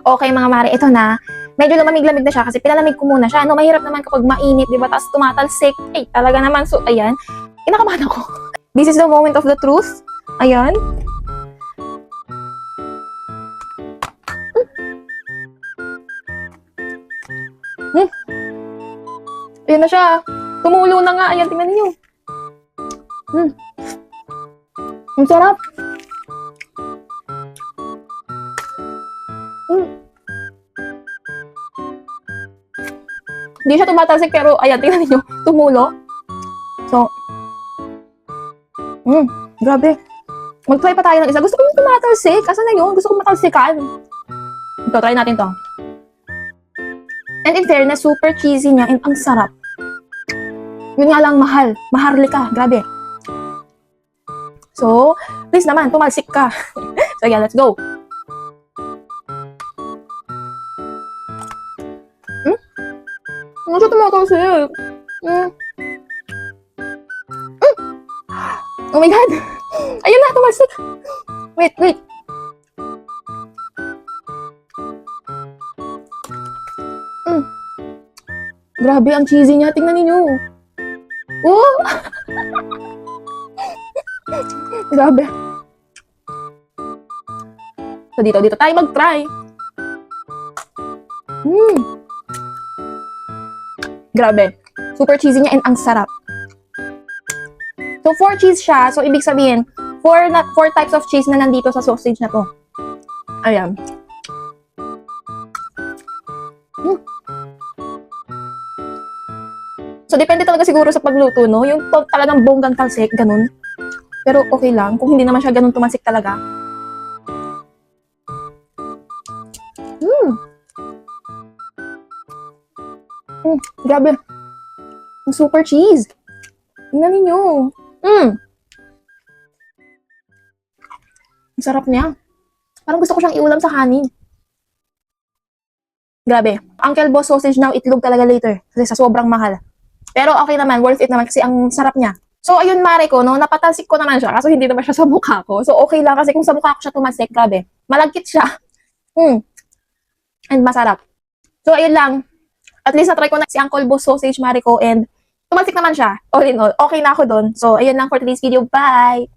Okay mga mare, ito na. Medyo lamamig-lamig na siya kasi pinalamig ko muna siya. No, mahirap naman kapag mainit, di ba? Tapos tumatalsik. Eh, talaga naman. So, ayan. Kinakabahan ako. This is the moment of the truth. Ayan. Ayan na siya. Tumulo na nga. Ayan, tingnan niyo. Ang sarap. Hindi siya tumatalsik pero ayan, tingnan niyo. Tumulo. So, grabe. Mag-try pa tayo ng isa. Gusto ko yung tumatalsik. Asa na yun? Gusto ko matalsikan. Ito, try natin to. And in fairness, super cheesy niya and ang sarap. Yun nga lang, mahal. Maharlika. Grabe. So, please naman, tumalsik ka. So, yeah, let's go. Ano siya tumatalsik? Oh my God. Ayun na, tumalsik. Wait. Grabe, ang cheesy niya. Tingnan ninyo. Oh! Grabe. So, dito tayo mag-try. Grabe. Super cheesy niya and ang sarap. So, 4 cheese siya. So, ibig sabihin, 4 types of cheese na nandito sa sausage na to. Ayan. So, depende talaga siguro sa pagluto, no? Yung talagang bonggang talsik, ganun. Pero okay lang. Kung hindi naman siya ganun tumasik talaga. Grabe. Ang super cheese. Tingnan ninyo. Ang sarap niya. Parang gusto ko siyang iulam sa kanin. Grabe. Uncle Boss sausage now, itlog talaga later. Kasi sa sobrang mahal. Pero okay naman, worth it naman kasi ang sarap niya. So, ayun mare ko, no, napatalsik ko naman siya kaso hindi naman siya sa mukha ko. So, okay lang kasi kung sa mukha ko siya tumasik, grabe. Malagkit siya. And masarap. So, ayun lang. At least na-try ko na si Uncle Boss sausage mare ko and tumalsik naman siya. All in all, okay na ako doon. So, ayun lang for today's video. Bye!